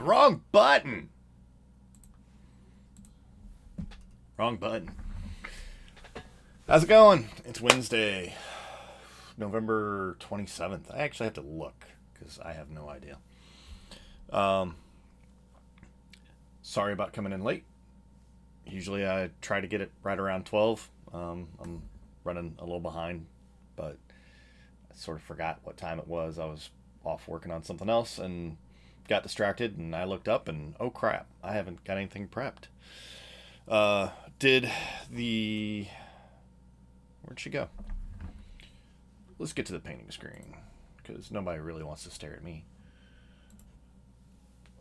Wrong button. Wrong button. How's it going? It's Wednesday, November 27th. I actually have to look because I have no idea. Sorry about coming in late. Usually I try to get it right around 12. I'm running a little behind, but I sort of forgot what time it was. I was off working on something else and got distracted, and I looked up and oh crap, I haven't got anything prepped. Where'd she go? Let's get to the painting screen because nobody really wants to stare at me.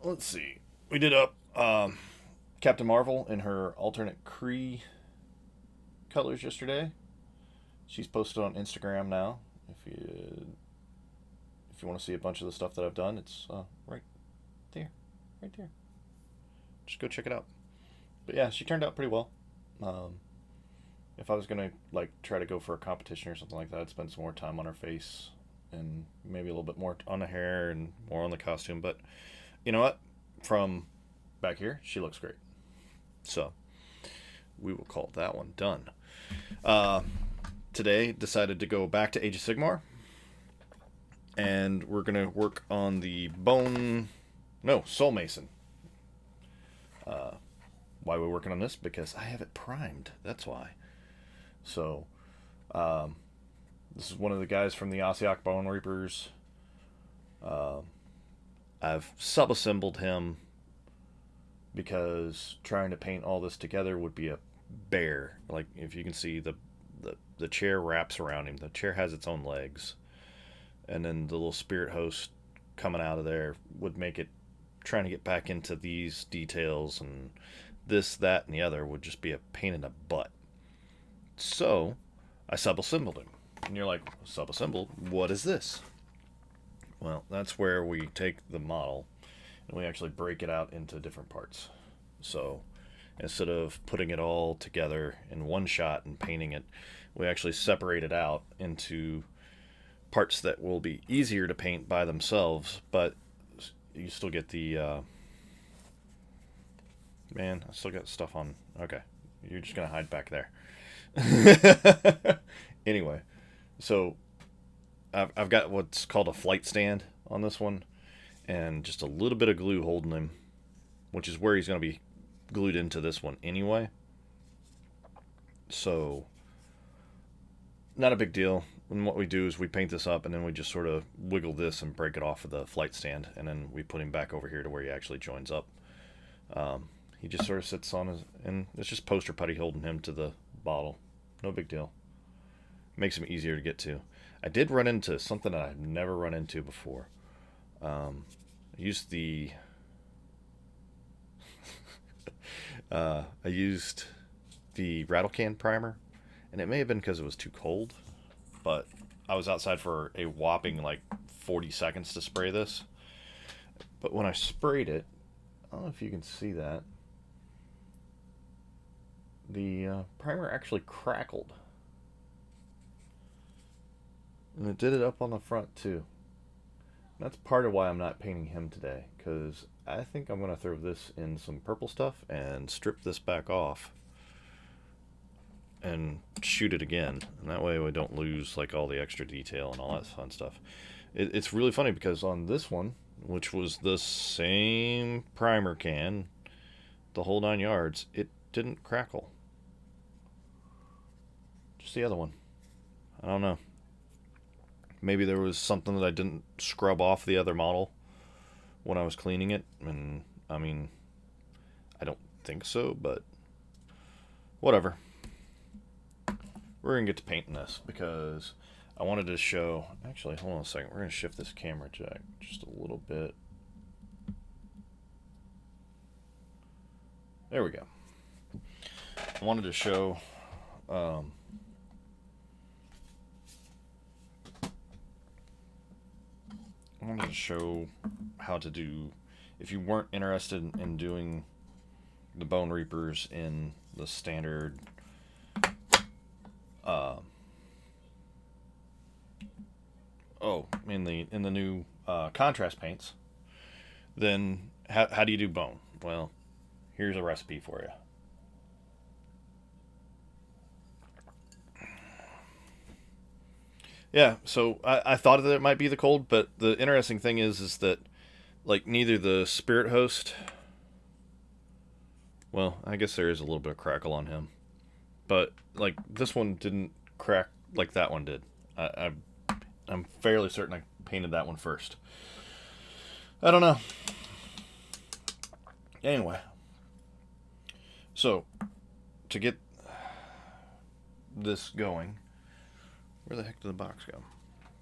Let's see. We did up Captain Marvel in her alternate Kree colors yesterday. She's posted on Instagram now. If you want to see a bunch of the stuff that I've done, it's right there. Just go check it out. But yeah, she turned out pretty well. If I was gonna try to go for a competition or something like that, I'd spend some more time on her face and maybe a little bit more on the hair and more on the costume. But you know what? From back here, she looks great. So we will call that one done. Today, decided to go back to Age of Sigmar, and we're gonna work on the Soulmason. Why we're working on this? Because I have it primed. That's why. So, this is one of the guys from the Ossiok Bone Reapers. I've sub-assembled him because trying to paint all this together would be a bear. Like, if you can see, the chair wraps around him. The chair has its own legs. And then the little spirit host coming out of there would make it, trying to get back into these details and this, that, and the other would just be a pain in the butt. So, I sub-assembled him. And you're like, sub-assembled? What is this? Well, that's where we take the model and we actually break it out into different parts. So, instead of putting it all together in one shot and painting it, we actually separate it out into parts that will be easier to paint by themselves, but you still get the man, I still got stuff on. Okay, you're just gonna hide back there. Anyway, so I've got what's called a flight stand on this one, and just a little bit of glue holding him, which is where he's gonna be glued into this one anyway. So not a big deal. And what we do is we paint this up, and then we just sort of wiggle this and break it off of the flight stand, and then we put him back over here to where he actually joins up. He just sort of sits on his, and it's just poster putty holding him to the bottle. No big deal. Makes him easier to get to. I did run into something that I've never run into before. I used the rattle can primer, and it may have been because it was too cold, but I was outside for a whopping like 40 seconds to spray this. But when I sprayed it, I don't know if you can see that, the primer actually crackled. And it did it up on the front too. That's part of why I'm not painting him today, because I think I'm going to throw this in some purple stuff and strip this back off and shoot it again. And that way we don't lose like all the extra detail and all that fun stuff. It's really funny because on this one, which was the same primer can, the whole 9 yards, it didn't crackle. Just the other one. I don't know. Maybe there was something that I didn't scrub off the other model when I was cleaning it. And, I mean, I don't think so, but whatever. We're going to get to painting this because I wanted to show... Actually, hold on a second. We're going to shift this camera jack just a little bit. There we go. I wanted to show... I wanted to show how to do, if you weren't interested in doing the Bone Reapers in the standard in the new contrast paints, then how do you do bone? Well, here's a recipe for you. Yeah, so I thought that it might be the cold, but the interesting thing is that, like, neither the Spirit Host... Well, I guess there is a little bit of crackle on him. But, like, this one didn't crack like that one did. I'm fairly certain I painted that one first. I don't know. Anyway. So, to get this going... Where the heck did the box go?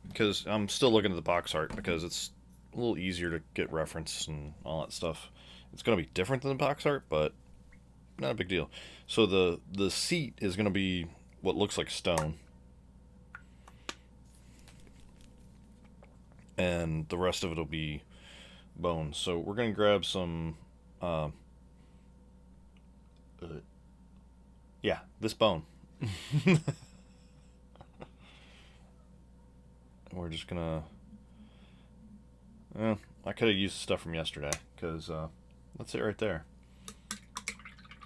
Because I'm still looking at the box art because it's a little easier to get reference and all that stuff. It's going to be different than the box art, but not a big deal. So the seat is going to be what looks like stone. And the rest of it will be bone. So we're going to grab some... yeah, this bone. We're just gonna... I could have used stuff from yesterday, because that's it right there.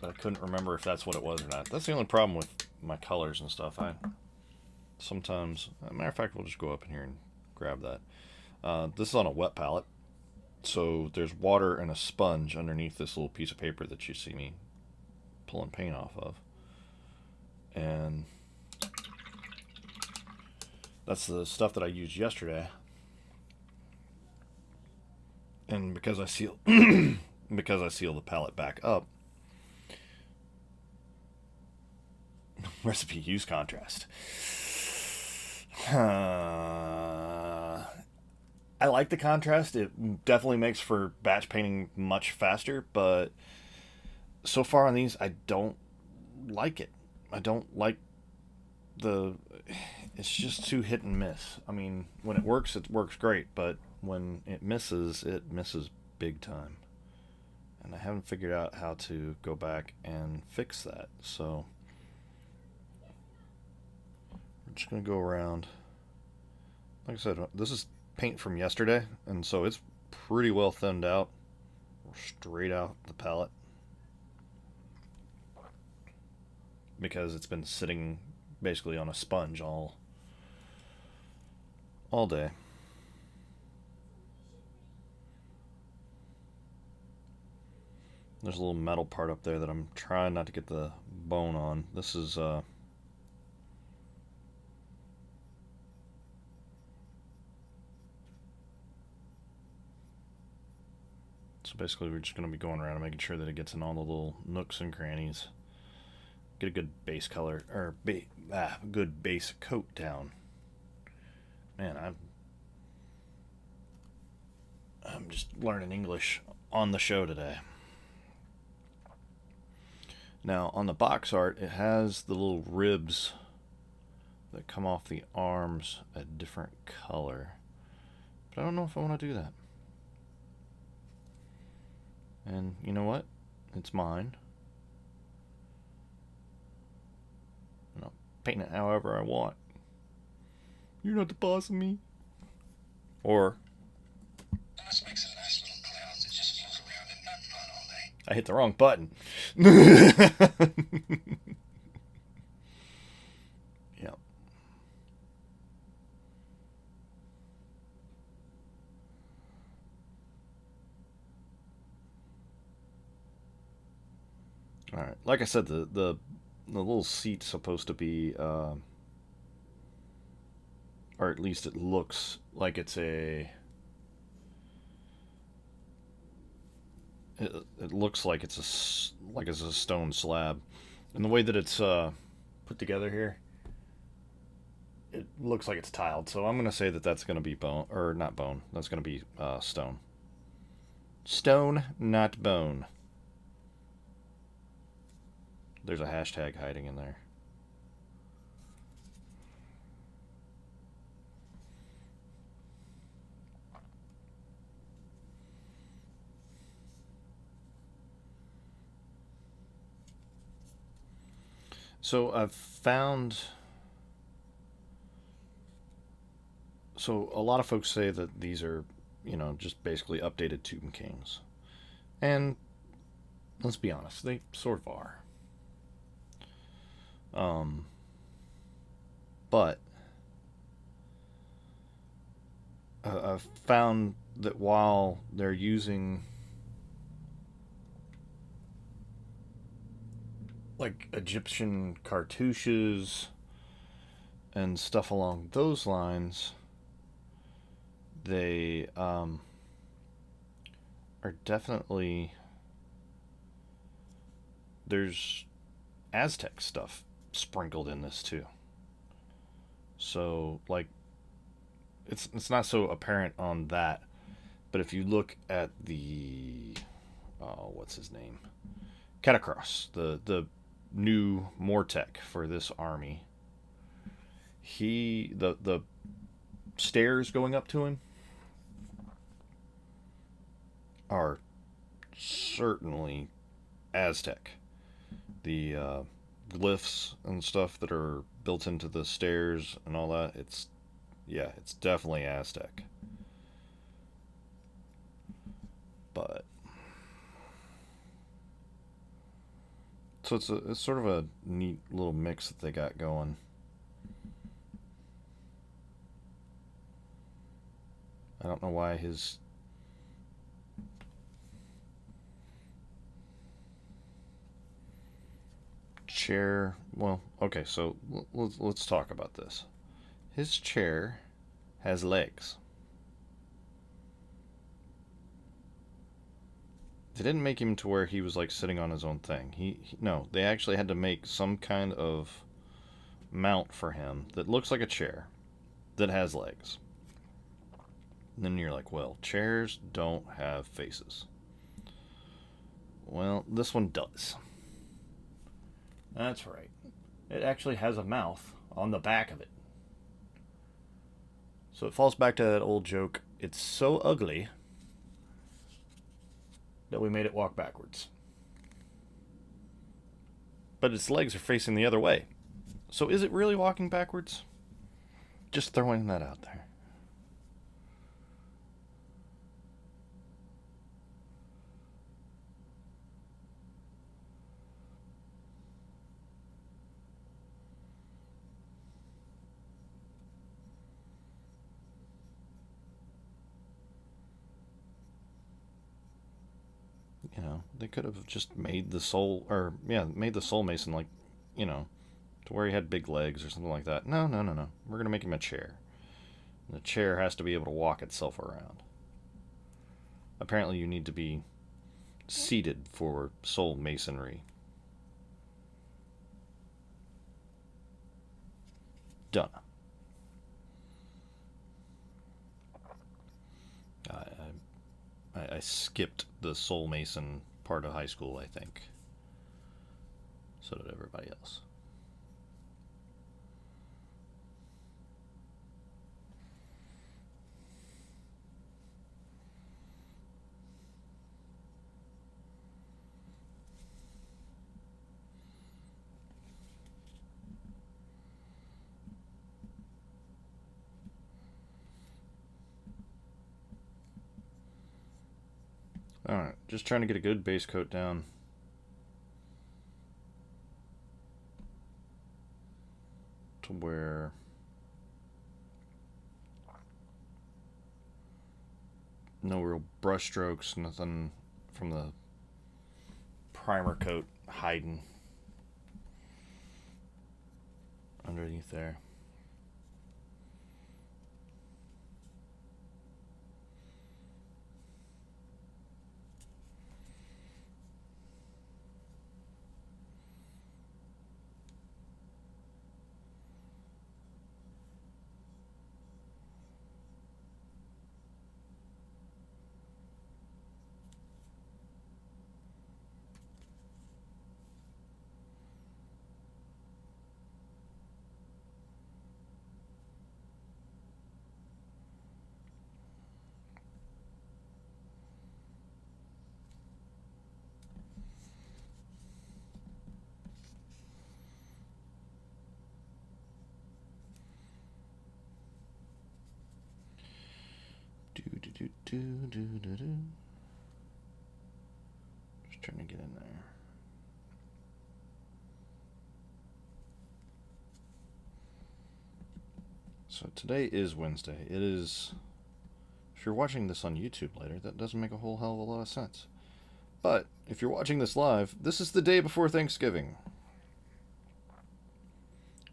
But I couldn't remember if that's what it was or not. That's the only problem with my colors and stuff. Sometimes... As a matter of fact, we'll just go up in here and grab that. This is on a wet palette, so there's water and a sponge underneath this little piece of paper that you see me pulling paint off of. And... that's the stuff that I used yesterday. And because I seal the palette back up, recipe use contrast. I like the contrast. It definitely makes for batch painting much faster, but so far on these, I don't like it. I don't like it's just too hit and miss. I mean, when it works great, but when it misses big time. And I haven't figured out how to go back and fix that. So I'm just going to go around. Like I said, this is paint from yesterday, and so it's pretty well thinned out. Straight out the palette. Because it's been sitting basically on a sponge all day. There's a little metal part up there that I'm trying not to get the bone on. This is so basically we're just going to be going around and making sure that it gets in all the little nooks and crannies. Get a good base color, or good base coat down. Man, I'm just learning English on the show today. Now, on the box art, it has the little ribs that come off the arms a different color. But I don't know if I want to do that. And you know what? It's mine. And I'll paint it however I want. You're not the boss of me. Or This makes a nice little cloud that just floats around and not fun all day. I hit the wrong button. Yep. All right. Like I said, the little seat's supposed to be, or at least it looks like it's a. It looks like it's a stone slab, and the way that it's put together here, it looks like it's tiled. So I'm gonna say that that's gonna be bone, or not bone. That's gonna be stone. Stone, not bone. There's a hashtag hiding in there. So I've found. So a lot of folks say that these are, just basically updated Tomb Kings. And let's be honest, they sort of are. But I've found that while they're using like Egyptian cartouches and stuff along those lines, they are definitely, there's Aztec stuff sprinkled in this too. So like it's not so apparent on that, but if you look at the what's his name, Catacross, the new Mortec for this army, the stairs going up to him are certainly Aztec. The glyphs and stuff that are built into the stairs and all that, it's definitely Aztec. But so it's sort of a neat little mix that they got going. I don't know why his chair. Well, okay, so let's talk about this. His chair has legs. They didn't make him to where he was like sitting on his own thing. No, they actually had to make some kind of mount for him that looks like a chair that has legs. And then you're like, well, chairs don't have faces. Well, this one does. That's right. It actually has a mouth on the back of it. So it falls back to that old joke. It's so ugly that we made it walk backwards. But its legs are facing the other way. So is it really walking backwards? Just throwing that out there. They could have just made the made the Soulmason like, to where he had big legs or something like that. No. We're gonna make him a chair. The chair has to be able to walk itself around. Apparently, you need to be seated for soul masonry. Done. I skipped the Soul Mason part of high school, I think. So did everybody else. Alright, just trying to get a good base coat down. To where no real brush strokes, nothing from the primer coat hiding underneath there. Just trying to get in there. So today is Wednesday. It is. If you're watching this on YouTube later, that doesn't make a whole hell of a lot of sense. But if you're watching this live, this is the day before Thanksgiving.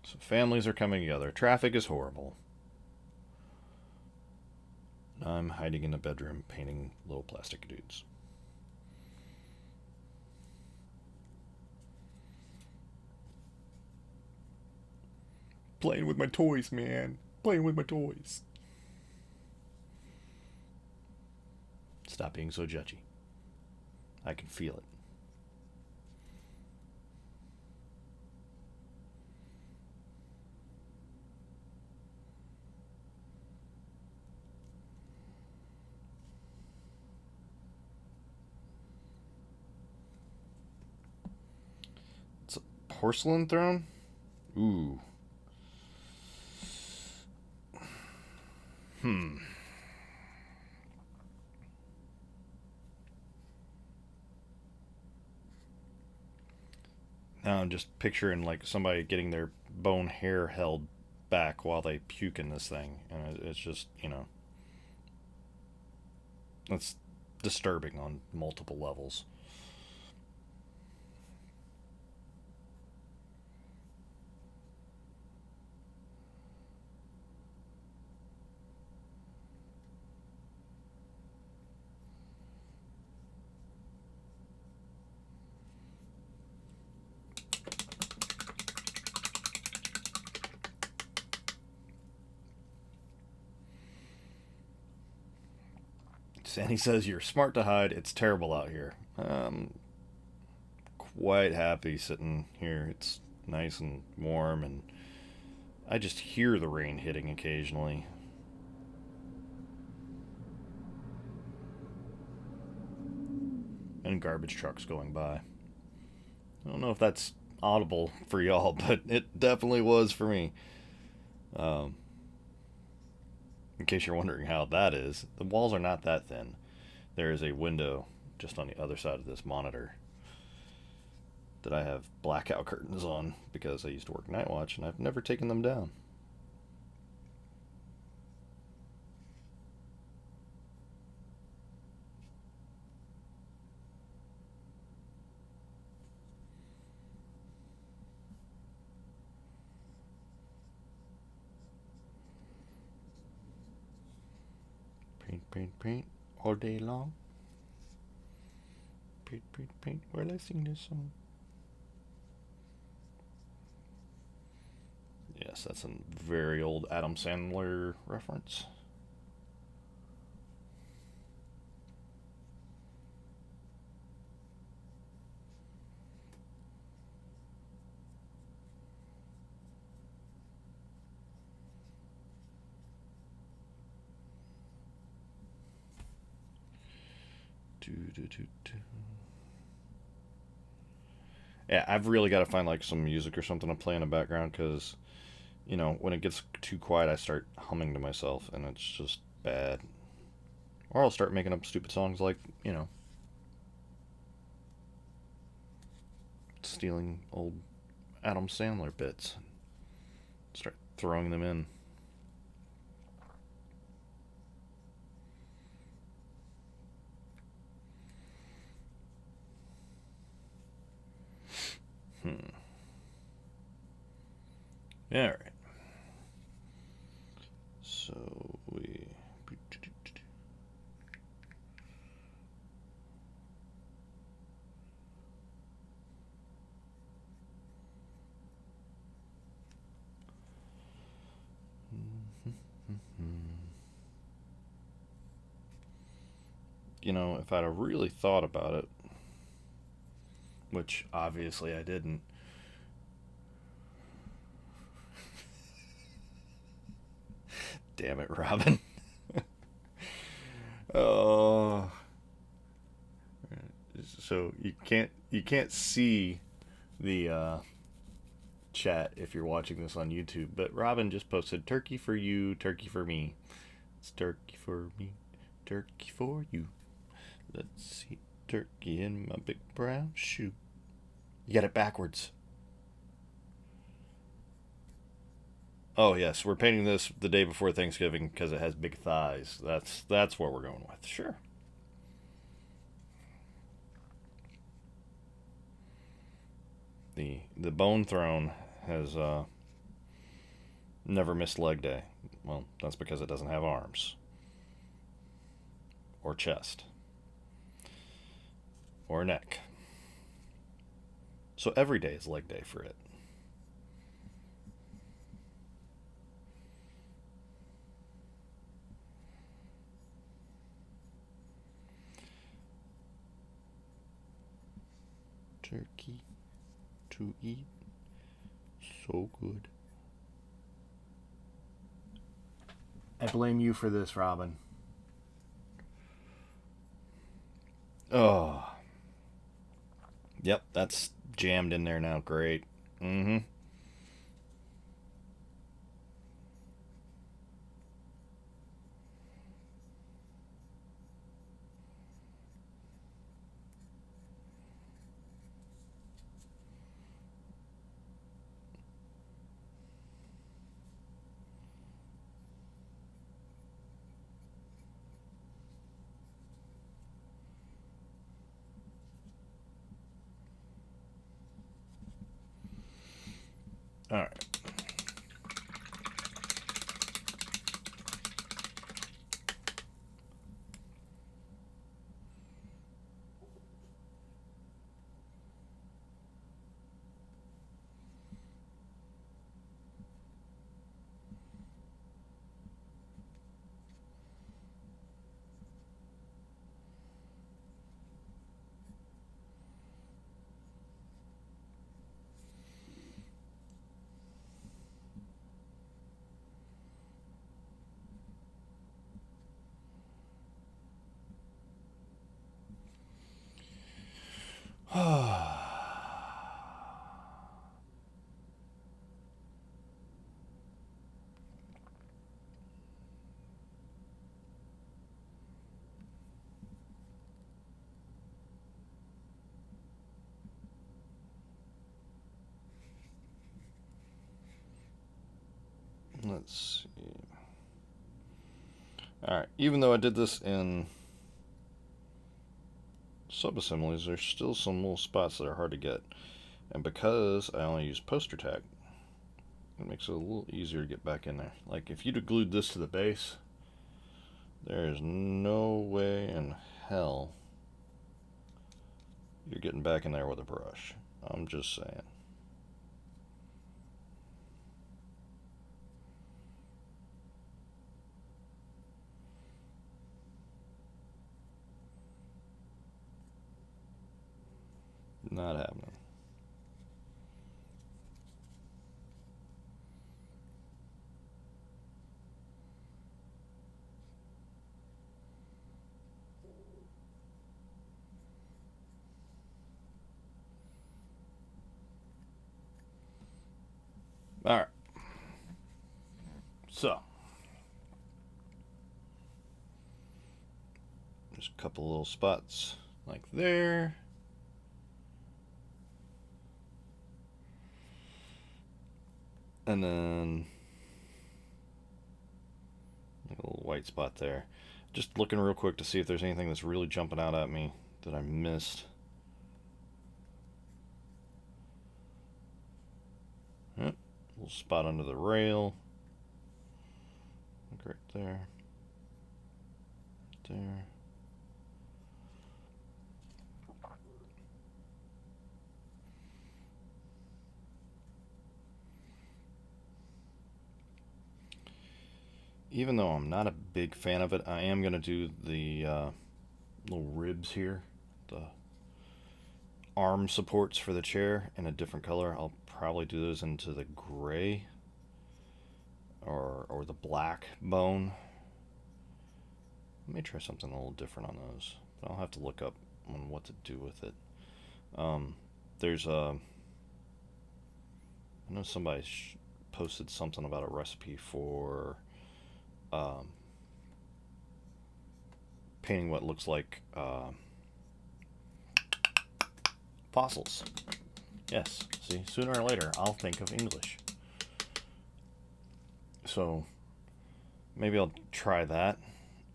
So families are coming together. Traffic is horrible. I'm hiding in the bedroom painting little plastic dudes. Playing with my toys, man. Playing with my toys. Stop being so judgy. I can feel it. It's a porcelain throne? Ooh. Now I'm just picturing like somebody getting their bone hair held back while they puke in this thing, and it's just it's disturbing on multiple levels. Sandy says you're smart to hide. It's terrible out here. Quite happy sitting here. It's nice and warm, and I just hear the rain hitting occasionally. And garbage trucks going by. I don't know if that's audible for y'all, but it definitely was for me. Um, in case you're wondering how that is, the walls are not that thin. There is a window just on the other side of this monitor that I have blackout curtains on because I used to work night watch and I've never taken them down. Paint, paint, paint all day long. Paint, paint, paint while I sing this song. Yes, that's a very old Adam Sandler reference. Do, do, do, do. Yeah, I've really got to find like some music or something to play in the background because, when it gets too quiet, I start humming to myself and it's just bad. Or I'll start making up stupid songs like, stealing old Adam Sandler bits. Start throwing them in. All right. So we. You know, if I'd have really thought about it, which obviously I didn't. Damn it, Robin. Oh. So you can't see the chat if you're watching this on YouTube, but Robin just posted turkey for you, turkey for me. It's turkey for me, turkey for you. Let's see, turkey in my big brown shoe. You got it backwards. Oh yes, we're painting this the day before Thanksgiving because it has big thighs. That's what we're going with. Sure. The Bone Throne has never missed leg day. Well, that's because it doesn't have arms or chest or neck. So every day is leg day for it. Turkey to eat. So good. I blame you for this, Robin. Oh. Yep, that's jammed in there now. Great. Mm-hmm. All right. Let's see. All right. Even though I did this in sub-assemblies, there's still some little spots that are hard to get. And because I only use poster tack, it makes it a little easier to get back in there. Like if you'd have glued this to the base, there is no way in hell you're getting back in there with a brush. I'm just saying. Not happening. All right. So, just a couple little spots like there. And then a little white spot there. Just looking real quick to see if there's anything that's really jumping out at me that I missed. Yep, little spot under the rail. Look right there. Right there. Even though I'm not a big fan of it, I am going to do the little ribs here, the arm supports for the chair in a different color. I'll probably do those into the gray or the black bone. Let me try something a little different on those. But I'll have to look up on what to do with it. There's a... I know somebody posted something about a recipe for painting what looks like fossils. Yes, see, sooner or later I'll think of English. So maybe I'll try that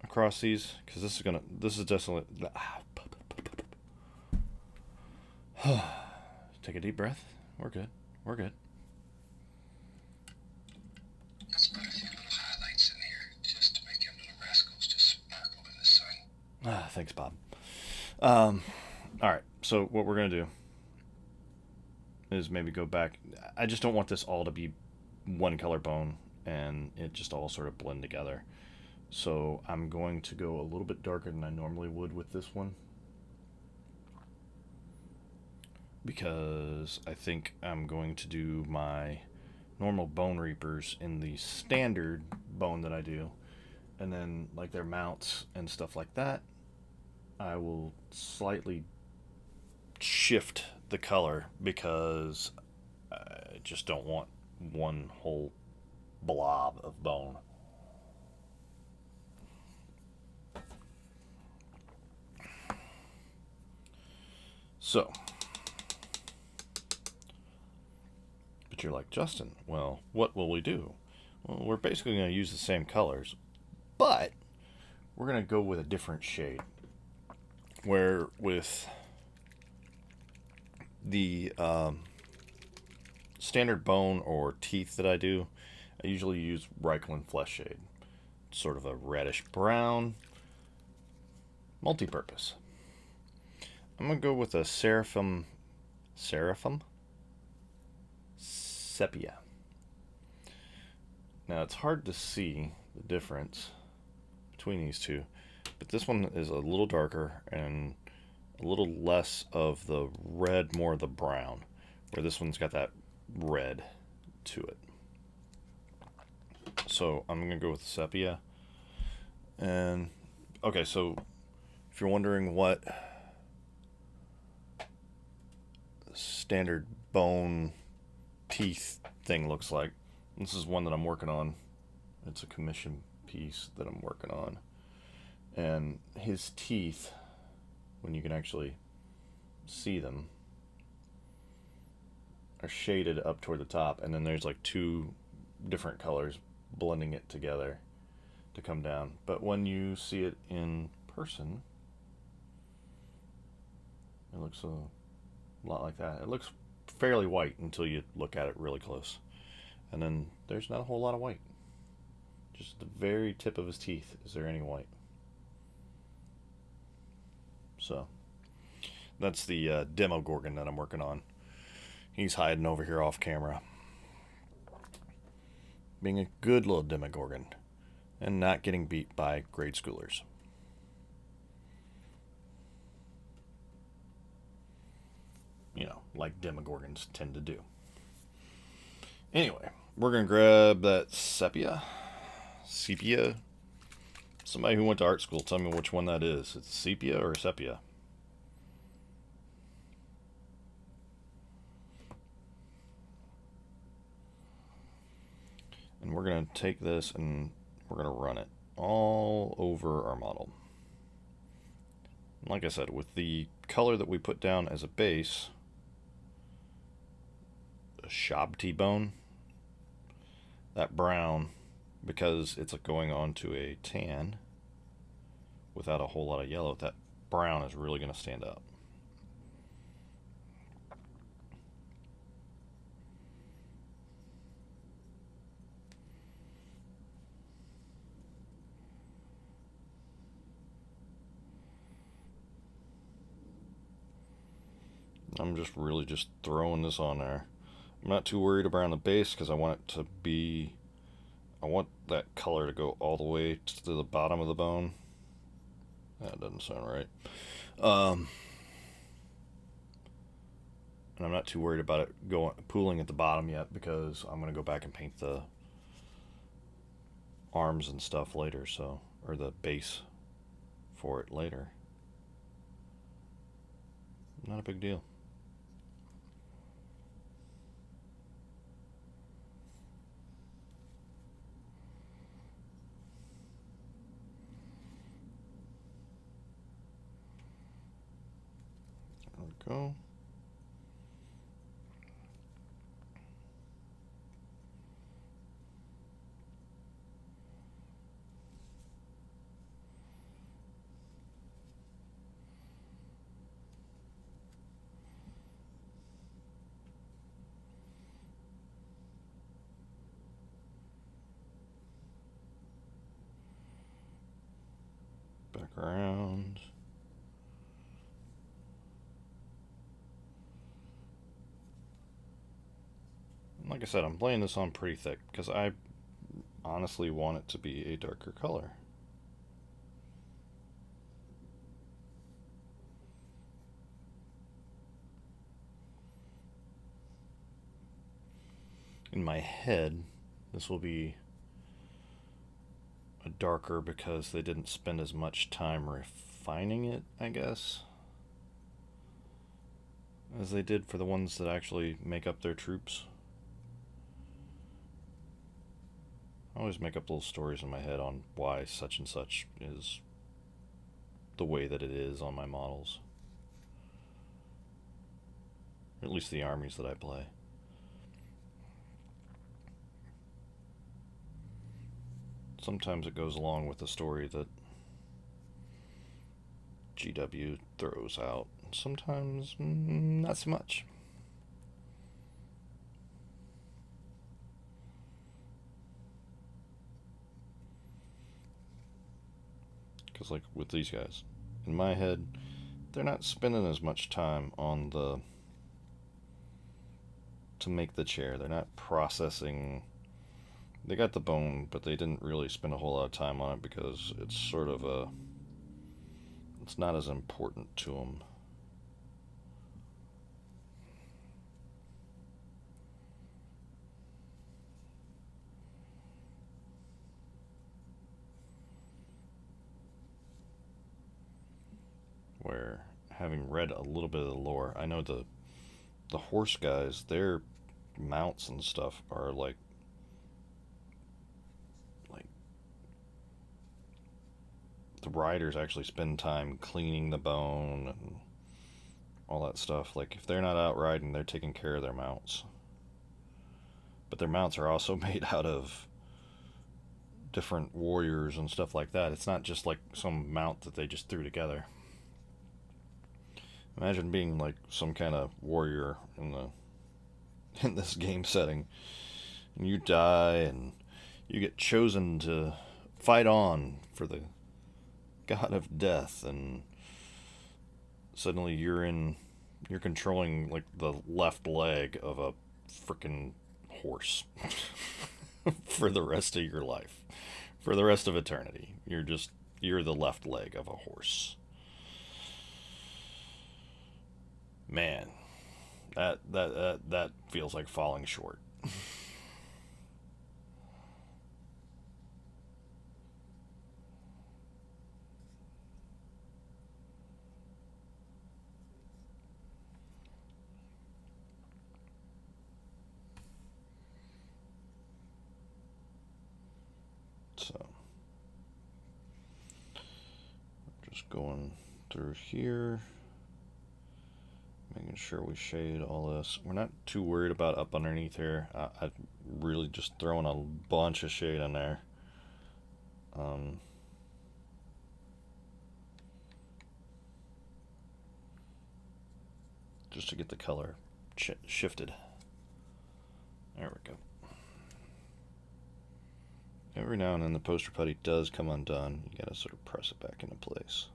across these, because this is definitely... Take a deep breath. We're good. We're good. Let's put a few little highlights in here just to make them little rascals just sparkle in the sun. Thanks, Bob. Alright, so what we're going to do is maybe go back. I just don't want this all to be one color bone and it just all sort of blend together. So I'm going to go a little bit darker than I normally would with this one, because I think I'm going to do my normal bone reapers in the standard bone that I do, and then like their mounts and stuff like that, I will slightly shift the color because I just don't want one whole blob of bone. So, but you're like, Justin, well, what will we do? Well, we're basically going to use the same colors, but we're going to go with a different shade. Where with the standard bone or teeth that I do, I usually use Reichland Flesh Shade. Sort of a reddish brown, multi-purpose. I'm going to go with a Seraphim Sepia. Now it's hard to see the difference between these two, but this one is a little darker and a little less of the red, more of the brown, where this one's got that red to it. So I'm going to go with the Sepia. And okay, so if you're wondering what standard bone teeth thing looks like, this is one that I'm working on. It's a commission piece that I'm working on. And his teeth, when you can actually see them, are shaded up toward the top, and then there's like two different colors blending it together to come down. But when you see it in person, it looks a lot like that. It looks fairly white until you look at it really close, and then there's not a whole lot of white. Just the very tip of his teeth is there any white. So that's the Demogorgon that I'm working on. He's hiding over here off camera, being a good little Demogorgon and not getting beat by grade schoolers. You know, like Demogorgons tend to do. Anyway, we're going to grab that sepia. Somebody who went to art school, tell me which one that is. It's sepia or sepia? And we're going to take this and we're going to run it all over our model. Like I said, with the color that we put down as a base, a Shabti bone, that brown, because it's going on to a tan without a whole lot of yellow, that brown is really going to stand out. I'm just really just throwing this on there. I'm not too worried around the base because I want it to be, I want that color to go all the way to the bottom of the bone. That doesn't sound right. And I'm not too worried about it going pooling at the bottom yet because I'm going to go back and paint the arms and stuff later, so, or the base for it later. Not a big deal. There we go. Back around. Like I said, I'm laying this on pretty thick because I honestly want it to be a darker color. In my head, this will be a darker because they didn't spend as much time refining it, I guess, as they did for the ones that actually make up their troops. I always make up little stories in my head on why such and such is the way that it is on my models. Or at least the armies that I play. Sometimes it goes along with the story that GW throws out. Sometimes not so much. Because like with these guys, in my head, they're not spending as much time on the to make the chair. They're not processing. They got the bone, but they didn't really spend a whole lot of time on it because it's sort of a, it's not as important to them. Where, having read a little bit of the lore, I know the horse guys, their mounts and stuff are like the riders actually spend time cleaning the bone and all that stuff. Like if they're not out riding, they're taking care of their mounts. But their mounts are also made out of different warriors and stuff like that. It's not just like some mount that they just threw together. Imagine being like some kind of warrior in this game setting, and you die and you get chosen to fight on for the god of death, and suddenly you're controlling like the left leg of a freaking horse for the rest of your life, for the rest of eternity. You're the left leg of a horse. Man, that feels like falling short. So, just going through here, Making sure we shade all this. We're not too worried about up underneath here. I really just throwing a bunch of shade in there. Just to get the color shifted. There we go. Every now and then the poster putty does come undone. You gotta sort of press it back into place.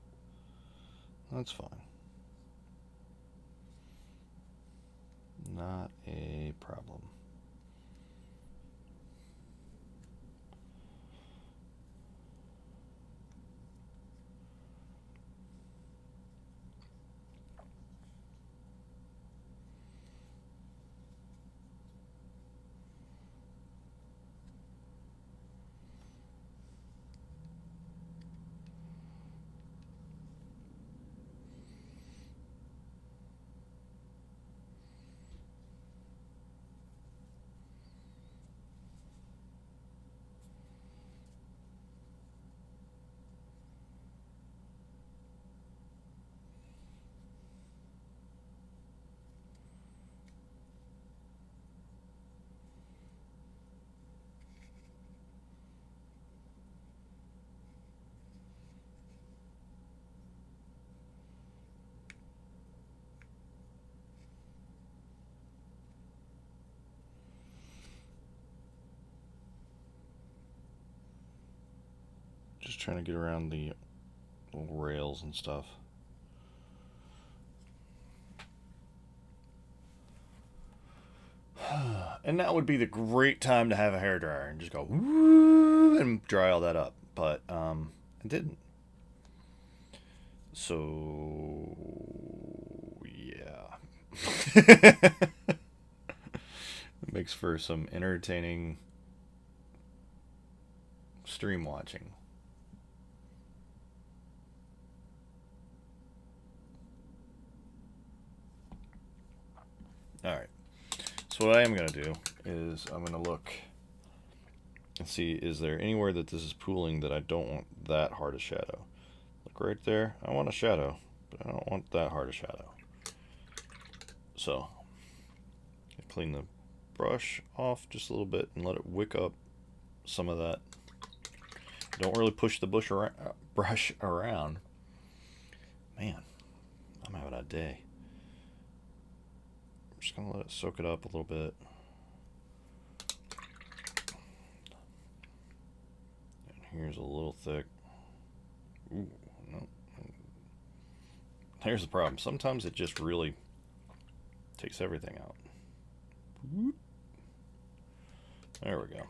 That's fine. Not a problem. Just trying to get around the little rails and stuff. And that would be the great time to have a hairdryer and just go woo and dry all that up. But I didn't. So yeah. It makes for some entertaining stream watching. Alright. So what I am going to do is I'm going to look and see, is there anywhere that this is pooling that I don't want that hard a shadow. Look right there. I want a shadow, but I don't want that hard a shadow. So I clean the brush off just a little bit and let it wick up some of that. Don't really push the brush around. Man, I'm having a day. I'm just going to let it soak it up a little bit. And here's a little thick. Ooh, no. Here's the problem. Sometimes it just really takes everything out. There we go.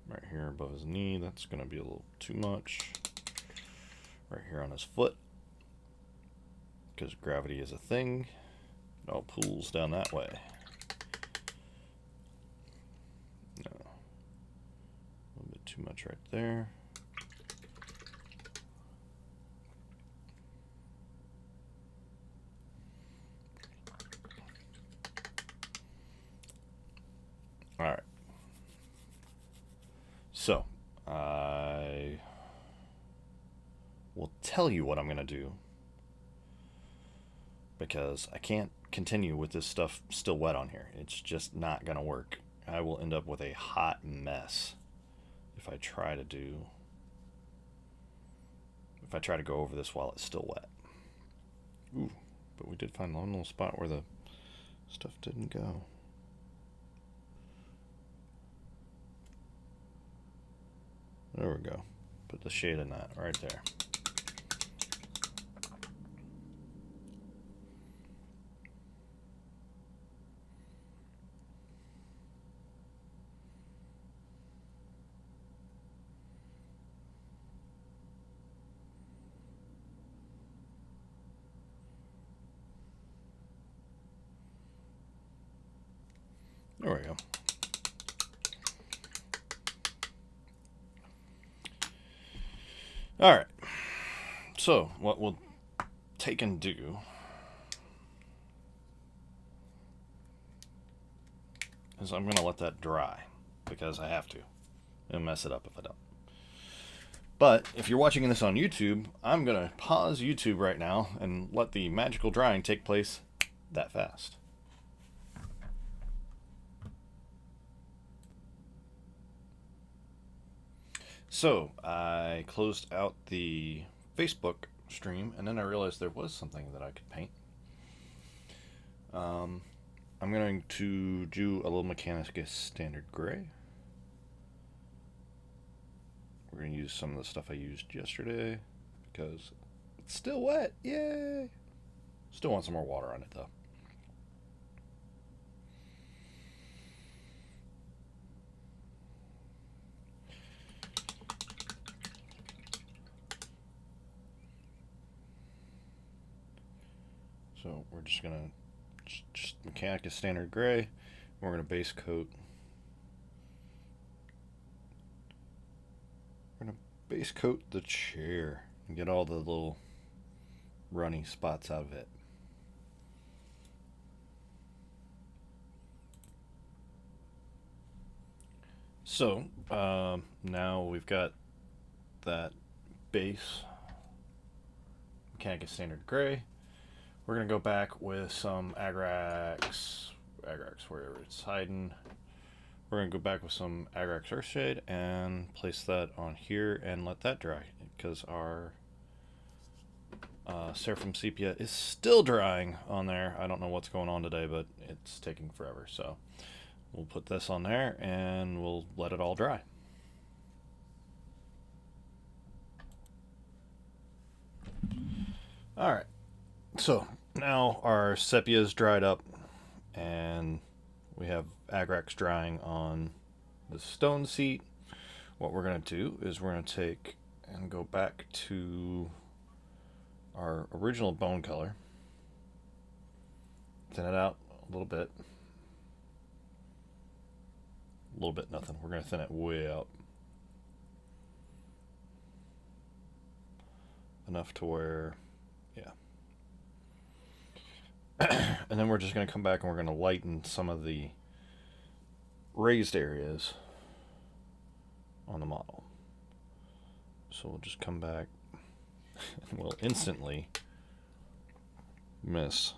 Right here above his knee, that's going to be a little too much. Right here on his foot, because gravity is a thing. It all pulls down that way. No. A little bit too much right there. All right. So, I will tell you what I'm going to do, because I can't continue with this stuff still wet on here. It's just not going to work. I will end up with a hot mess if I try to go over this while it's still wet. Ooh, but we did find one little spot where the stuff didn't go. There we go. Put the shade in that right there. There we go. All right. So what we'll take and do is I'm going to let that dry, because I have to. It'll mess it up if I don't. But if you're watching this on YouTube, I'm going to pause YouTube right now and let the magical drying take place that fast. So I closed out the Facebook stream, and then I realized there was something that I could paint. I'm going to do a little Mechanicus Standard Gray. We're going to use some of the stuff I used yesterday because it's still wet. Yay! Still want some more water on it though. So we're just going to just Mechanicus Standard Gray. We're going to base coat. We're going to base coat the chair and get all the little runny spots out of it. So now we've got that base Mechanicus Standard Gray. We're going to go back with some Agrax, wherever it's hiding. We're going to go back with some Agrax Earthshade and place that on here and let that dry because our Seraphim Sepia is still drying on there. I don't know what's going on today, but it's taking forever. So we'll put this on there and we'll let it all dry. All right. So now our sepia is dried up and we have Agrax drying on the stone seat. What we're going to do is we're going to take and go back to our original bone color, thin it out a little bit, nothing. We're going to thin it way out. Enough to where, yeah. And then we're just going to come back and we're going to lighten some of the raised areas on the model. So we'll just come back and we'll instantly miss.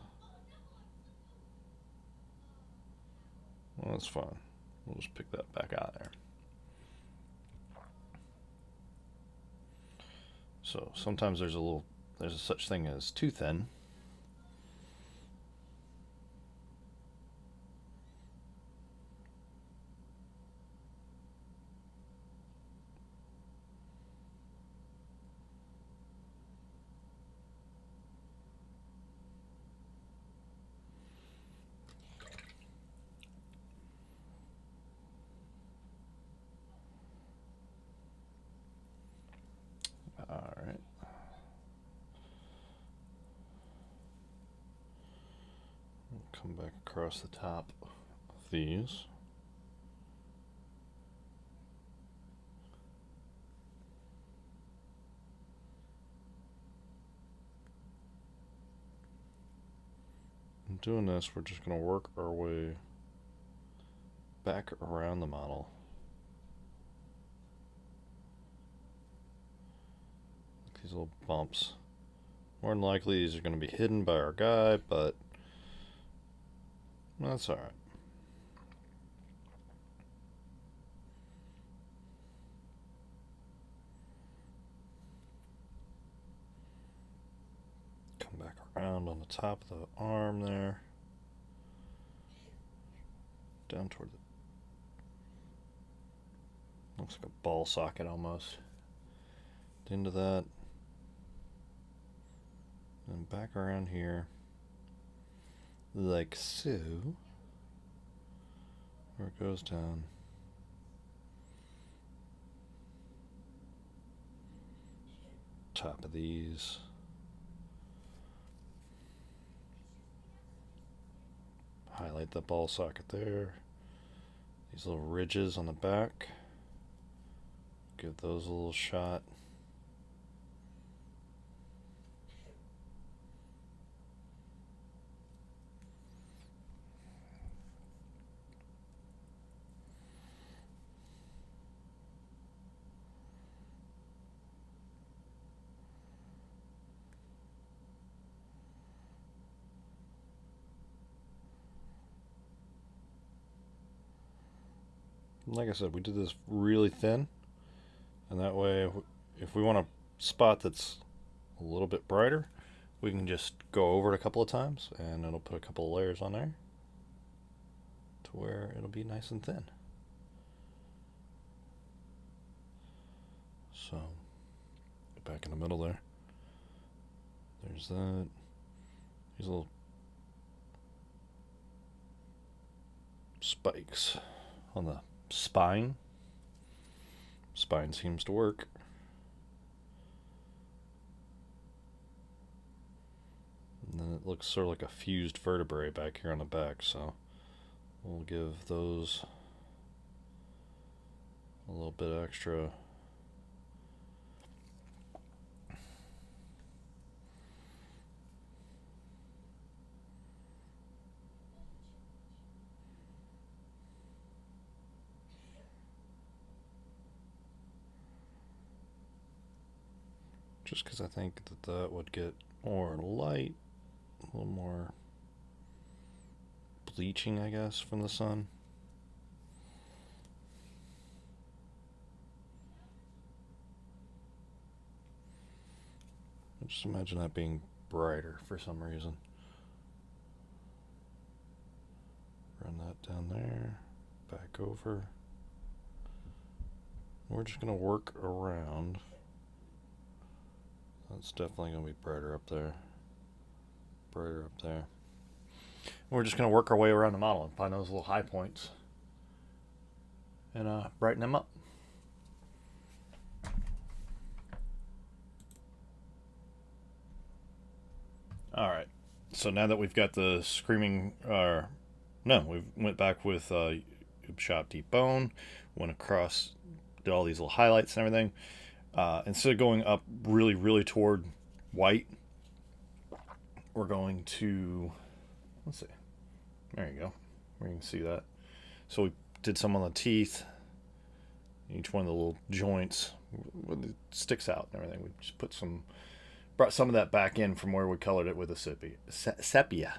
Well, that's fine. We'll just pick that back out there. So sometimes there's a such thing as too thin. All right. We'll come back across the top of these. In doing this, we're just going to work our way back around the model. These little bumps. More than likely these are going to be hidden by our guy, but that's alright. Come back around on the top of the arm there. Down toward the... looks like a ball socket almost. Into that. And back around here. Like so. Where it goes down. Top of these. Highlight the ball socket there. These little ridges on the back. Give those a little shot. Like I said, we did this really thin, and that way, if we want a spot that's a little bit brighter, we can just go over it a couple of times, and it'll put a couple of layers on there to where it'll be nice and thin. So, back in the middle there. There's that. These little spikes on the spine. Spine seems to work. And then it looks sort of like a fused vertebrae back here on the back, so we'll give those a little bit extra. Just because I think that would get more light, a little more bleaching, I guess, from the sun. Just imagine that being brighter for some reason. Run that down there, back over. We're just going to work around. That's definitely going to be brighter up there. Brighter up there. We're just going to work our way around the model and find those little high points and brighten them up. Alright, so now that we've got the screaming, we went back with shot deep bone, went across, did all these little highlights and everything. Instead of going up really, really toward white, we're going to, let's see, there you go, where you can see that. So we did some on the teeth, each one of the little joints, it sticks out and everything. We just brought some of that back in from where we colored it with a sepia,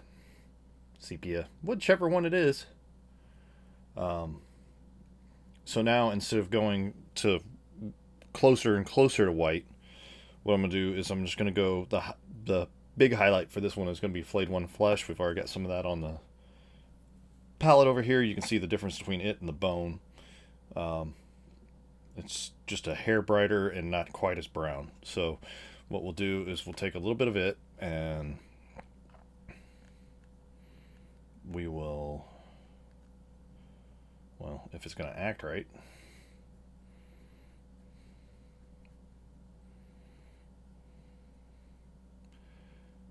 whichever one it is. So now instead of going to closer and closer to white, what I'm going to do is I'm just going to go, the big highlight for this one is going to be flayed one flesh. We've already got some of that on the palette over here. You can see the difference between it and the bone. It's just a hair brighter and not quite as brown. So what we'll do is we'll take a little bit of it and we will, well, if it's going to act right,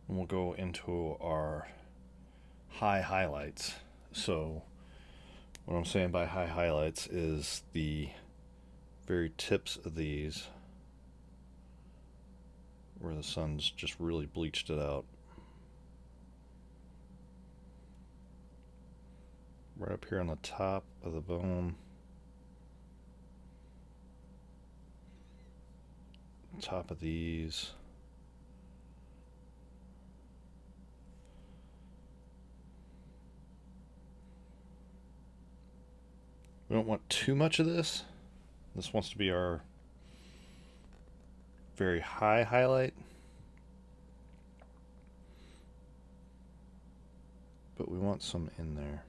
and we'll go into our high highlights. So what I'm saying by high highlights is the very tips of these where the sun's just really bleached it out. Right up here on the top of the bone. Top of these. We don't want too much of this. This wants to be our very high highlight. But we want some in there.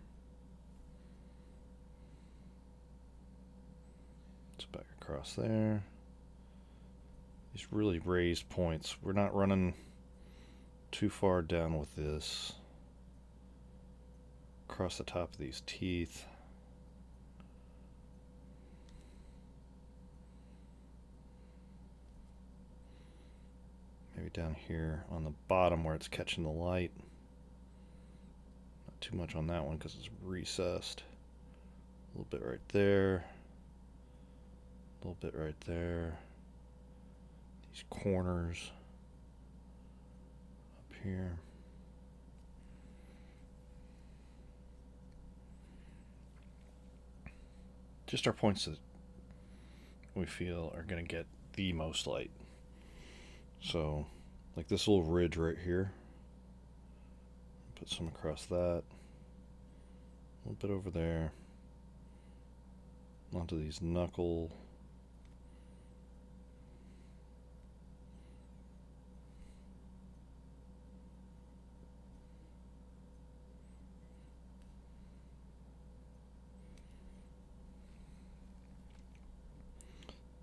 It's back across there. These really raised points. We're not running too far down with this. Across the top of these teeth. Maybe down here on the bottom where it's catching the light. Not too much on that one because it's recessed. A little bit right there. A little bit right there. These corners up here. Just our points that we feel are going to get the most light. So, like this little ridge right here. Put some across that. A little bit over there. onto these knuckle.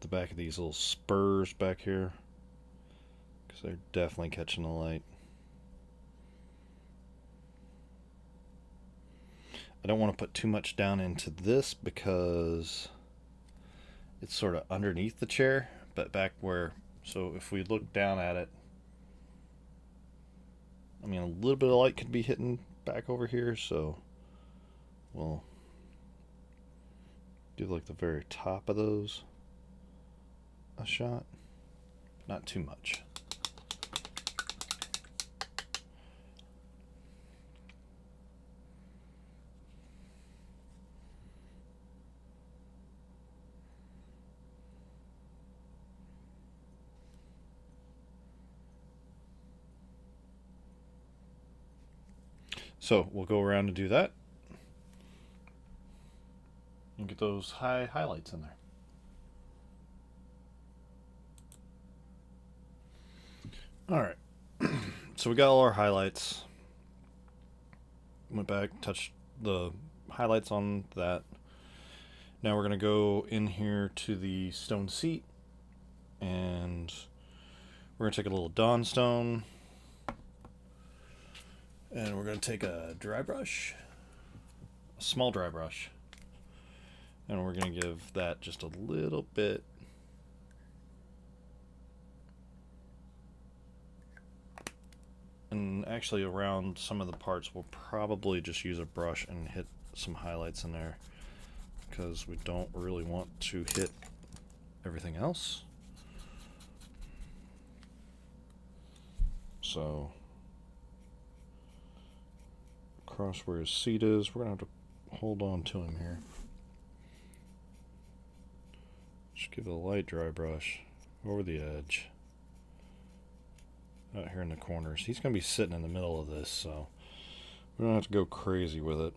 The back of these little spurs back here, because they're definitely catching the light. I don't want to put too much down into this because it's sort of underneath the chair, but back where, so if we look down at it, I mean, a little bit of light could be hitting back over here, so we'll do like the very top of those a shot. Not too much. So we'll go around and do that. And get those highlights in there. Alright. So we got all our highlights. Went back, touched the highlights on that. Now we're going to go in here to the stone seat. And we're going to take a little Dawn stone. And we're going to take a dry brush, a small dry brush, and we're going to give that just a little bit. And actually around some of the parts, we'll probably just use a brush and hit some highlights in there because we don't really want to hit everything else. So across where his seat is, we're going to have to hold on to him here. Just give it a light dry brush over the edge. Out here in the corners. He's going to be sitting in the middle of this, so we don't have to go crazy with it.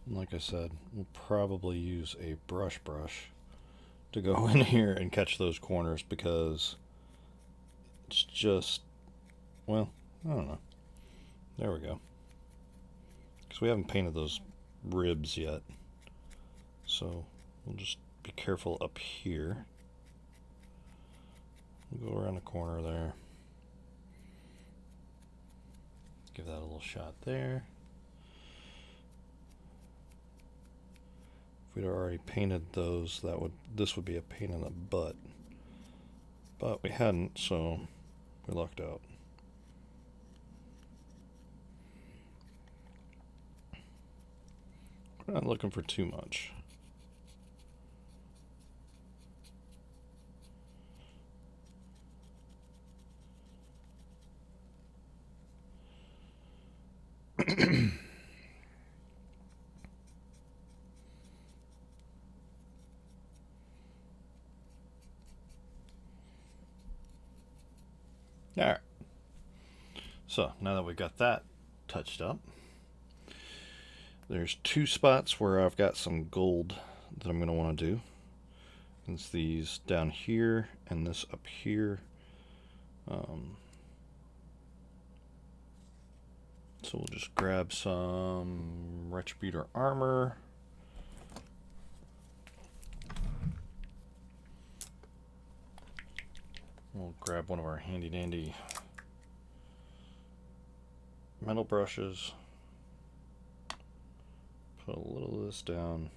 And like I said, we'll probably use a brush to go in here and catch those corners because it's just, well, I don't know. There we go. Because we haven't painted those ribs yet. So we'll just be careful up here. We'll go around the corner there. Give that a little shot there. If we'd already painted those, this would be a pain in the butt. But we hadn't, so we lucked out. We're not looking for too much. Alright. So now that we've got that touched up, there's two spots where I've got some gold that I'm going to want to do. It's these down here and this up here. So we'll just grab some Retributor armor. We'll grab one of our handy dandy metal brushes. Put a little of this down.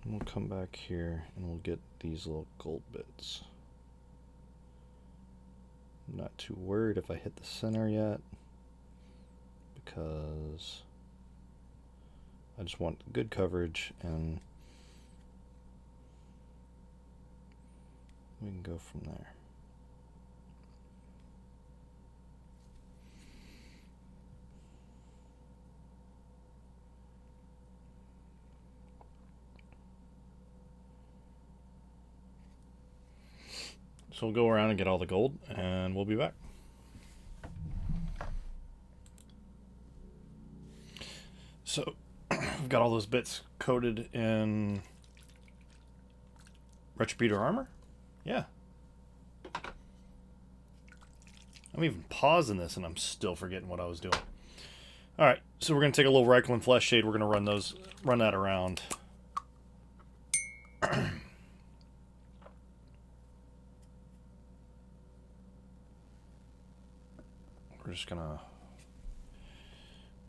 We'll come back here and we'll get these little gold bits. I'm not too worried if I hit the center yet, because I just want good coverage, and we can go from there. So we'll go around and get all the gold, and we'll be back. So we've got all those bits coated in Retributor armor? Yeah. I'm even pausing this and I'm still forgetting what I was doing. Alright, so we're going to take a little Reikland Flesh Shade. We're going to run that around. We're just going to...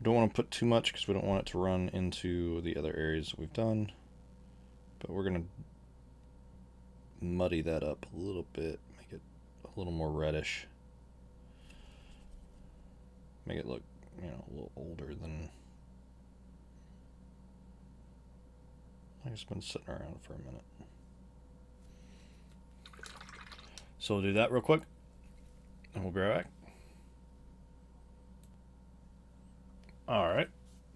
Don't want to put too much because we don't want it to run into the other areas that we've done. But we're going to muddy that up a little bit, make it a little more reddish. Make it look, a little older than... It's been sitting around for a minute. So we'll do that real quick, and we'll be right back. Alright,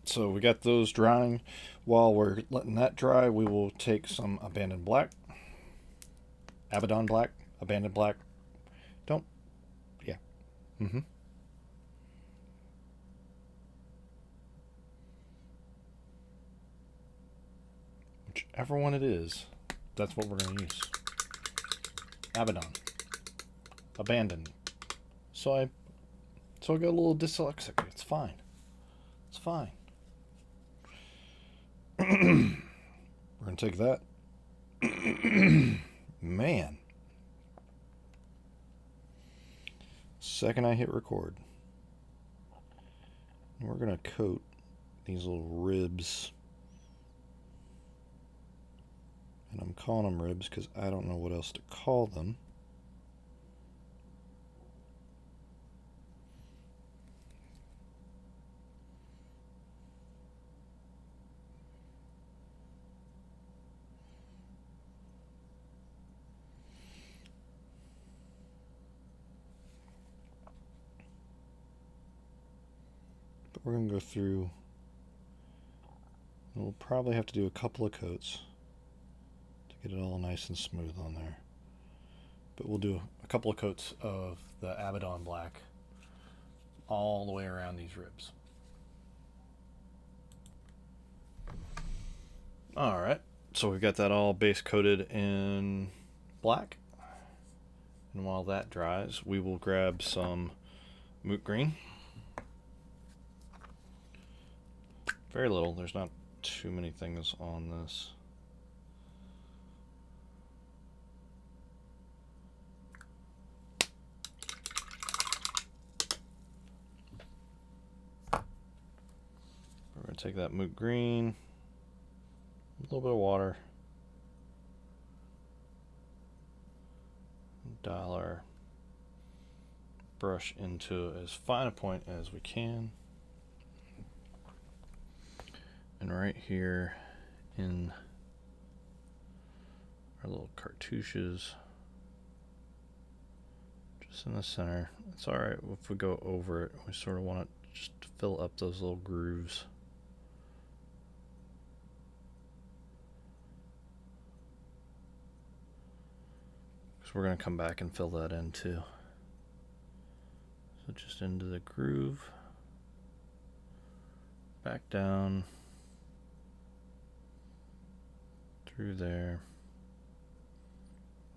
so we got those drying. While we're letting that dry, we will take some Abandoned Black. Abaddon Black. Abandoned Black. Yeah. Whichever one it is, that's what we're going to use. Abaddon. Abandoned. So I got a little dyslexic. It's fine. It's fine. We're going to take that. Man. Second I hit record. We're going to coat these little ribs. And I'm calling them ribs because I don't know what else to call them. But we're going to go through. We'll probably have to do a couple of coats to get it all nice and smooth on there. But we'll do a couple of coats of the Abaddon Black all the way around these ribs. Alright, so we've got that all base coated in black. And while that dries, we will grab some moot green. Very little, there's not too many things on this. We're going to take that moot green, a little bit of water, dial our brush into as fine a point as we can. And right here in our little cartouches, just in the center. It's alright if we go over it. We sort of want to just fill up those little grooves. Because we're going to come back and fill that in too. So just into the groove, back down, through there.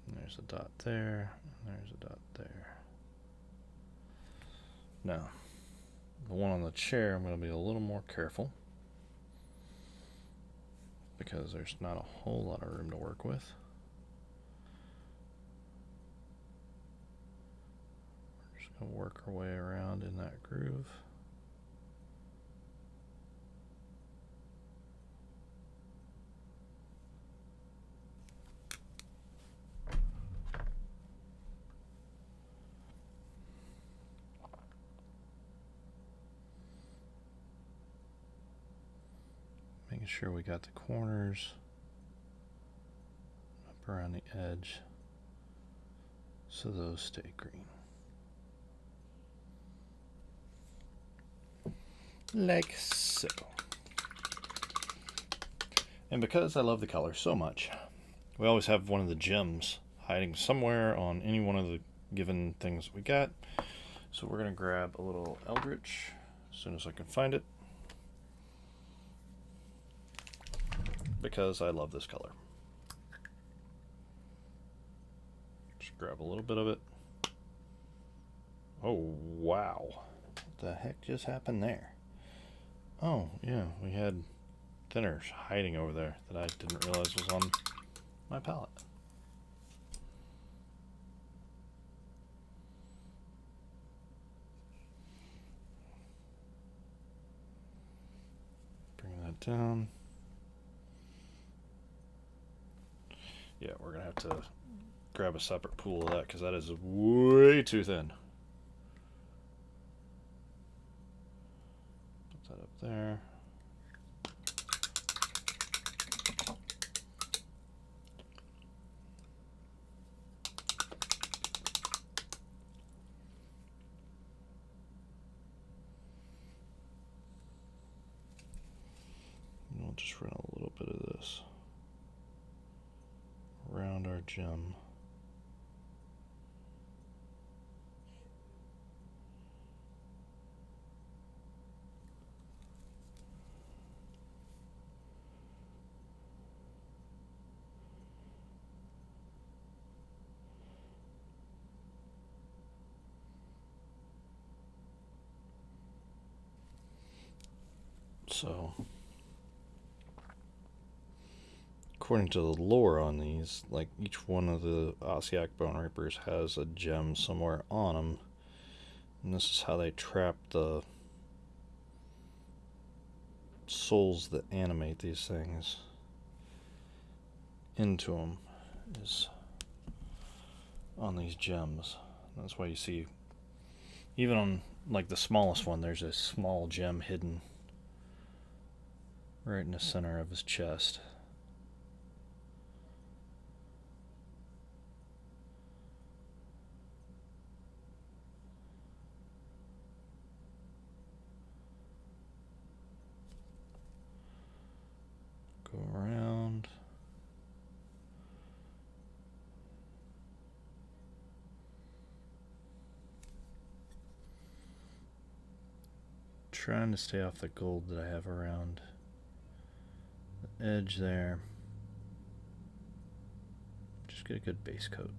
And there's a dot there, and there's a dot there. Now, the one on the chair, I'm going to be a little more careful because there's not a whole lot of room to work with. We're just going to work our way around in that groove. Making sure we got the corners up around the edge so those stay green. Like so. And because I love the color so much, we always have one of the gems hiding somewhere on any one of the given things we got. So we're going to grab a little Eldritch as soon as I can find it, because I love this color. Just grab a little bit of it. Oh, wow. What the heck just happened there? Oh, yeah, we had thinners hiding over there that I didn't realize was on my palette. Bring that down. Yeah, we're going to have to grab a separate pool of that because that is way too thin. Put that up there. And we'll just run a little bit of this around our gem. So, according to the lore on these, like each one of the Ossiac Bone Reapers has a gem somewhere on them, and this is how they trap the souls that animate these things into them, is on these gems. That's why you see, even on like the smallest one, there's a small gem hidden right in the center of his chest. Go around. Trying to stay off the gold that I have around the edge there. Just get a good base coat.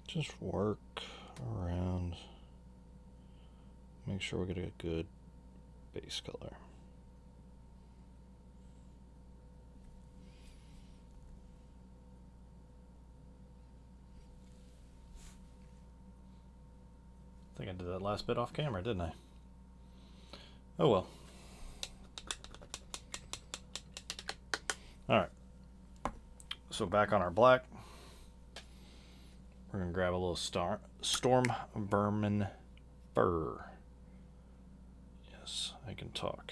Just work around, make sure we get a good base color. I think I did that last bit off camera, didn't I? Oh well. Alright. So back on our black, we're going to grab a little Storm Vermin Fur. Yes, I can talk.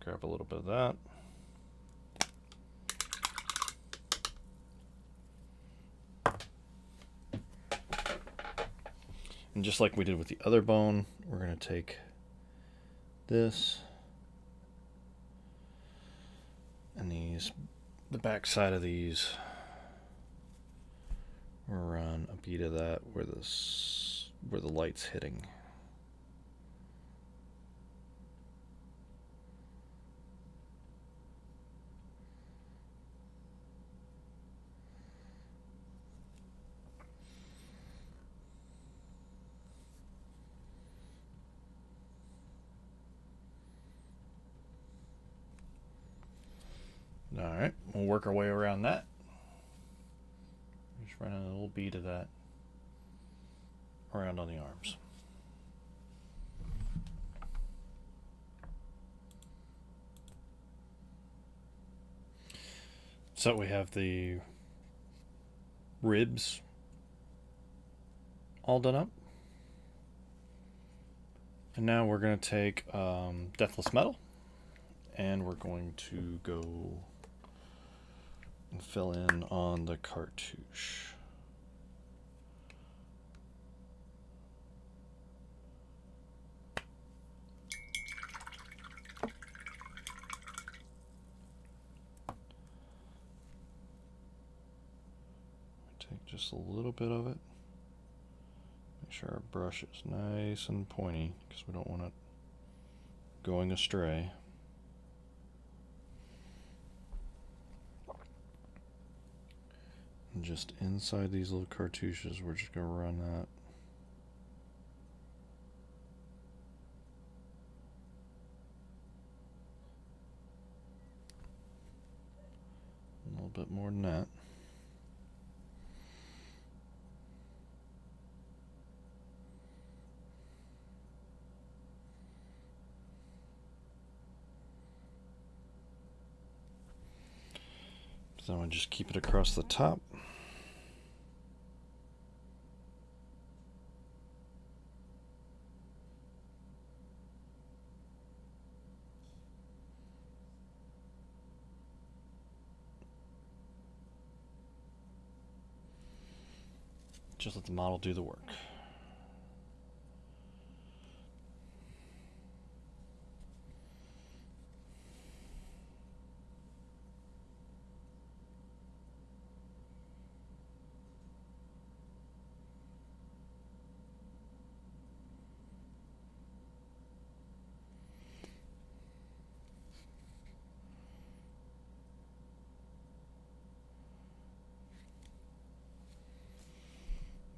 Grab a little bit of that. And just like we did with the other bone, we're going to take this and the back side of these. We'll run a bead of that where the light's hitting. We'll work our way around that. Just running a little bead of that around on the arms. So we have the ribs all done up. And now we're going to take Deathless Metal, and we're going to go and fill in on the cartouche. Take just a little bit of it. Make sure our brush is nice and pointy because we don't want it going astray. And just inside these little cartouches, we're just going to run that. A little bit more than that. So I'm going to just keep it across the top. Just let the model do the work.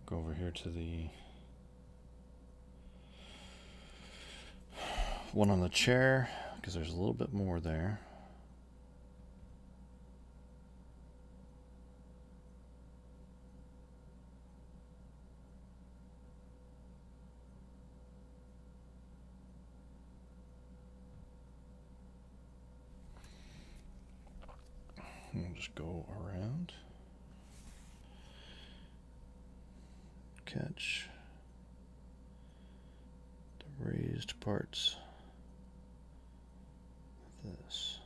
Go over here to the one on the chair because there's a little bit more there. And we'll just go around. Catch the raised parts of this.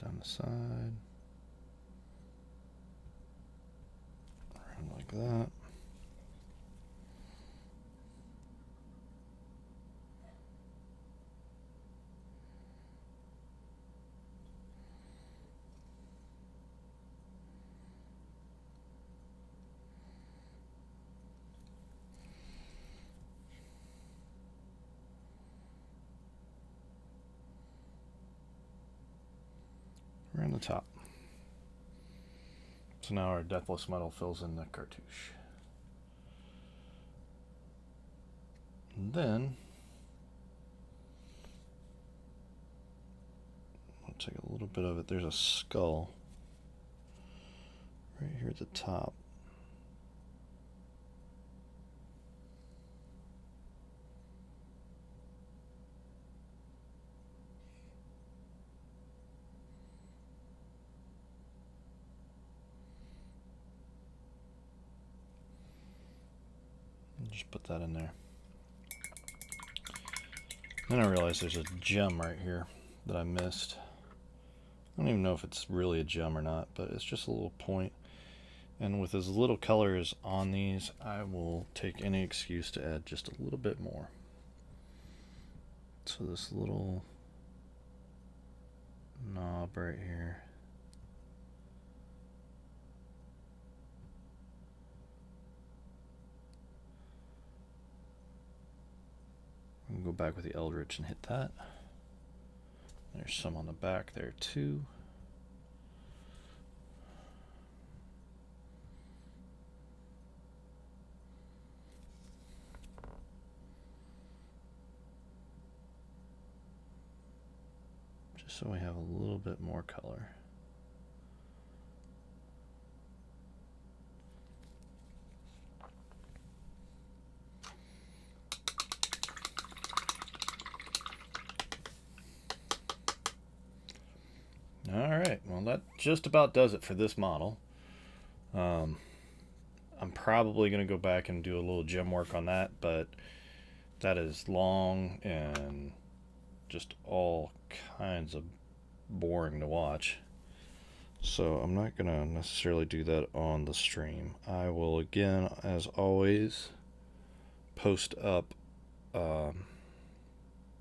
Down the side, around like that. Around the top. So now our Deathless Metal fills in the cartouche. And then I'll take a little bit of it. There's a skull right here at the top. Just put that in there. Then I realized there's a gem right here that I missed. I don't even know if it's really a gem or not, but it's just a little point. And with as little color as on these, I will take any excuse to add just a little bit more. So this little knob right here. I'm going to go back with the Eldritch and hit that. There's some on the back there too. Just so we have a little bit more color. Alright, well that just about does it for this model. I'm probably going to go back and do a little gem work on that, but that is long and just all kinds of boring to watch. So I'm not going to necessarily do that on the stream. I will, again, as always, post up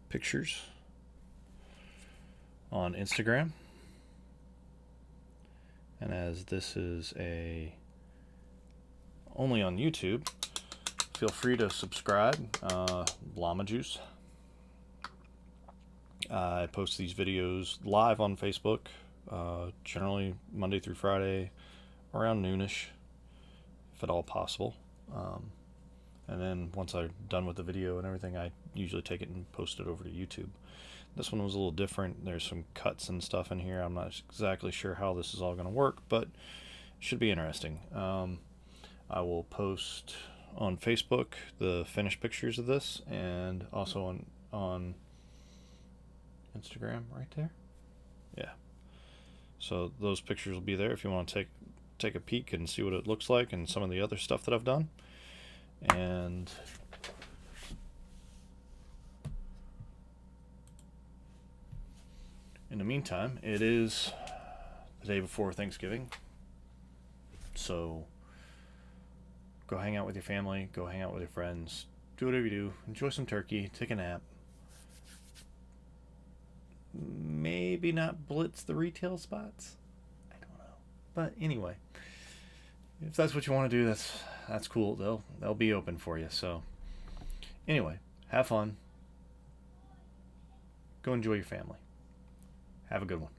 pictures on Instagram. And as this is only on YouTube, feel free to subscribe. Llama Juice. I post these videos live on Facebook, generally Monday through Friday, around noonish, if at all possible. And then once I'm done with the video and everything, I usually take it and post it over to YouTube. This one was a little different. There's some cuts and stuff in here. I'm not exactly sure how this is all going to work, but it should be interesting. I will post on Facebook the finished pictures of this, and also on Instagram right there. Yeah. So those pictures will be there if you want to take a peek and see what it looks like and some of the other stuff that I've done. And in the meantime, it is the day before Thanksgiving. So go hang out with your family, go hang out with your friends, do whatever you do, enjoy some turkey, take a nap. Maybe not blitz the retail spots. I don't know. But anyway, if that's what you want to do, that's cool. They'll be open for you. So anyway, have fun. Go enjoy your family. Have a good one.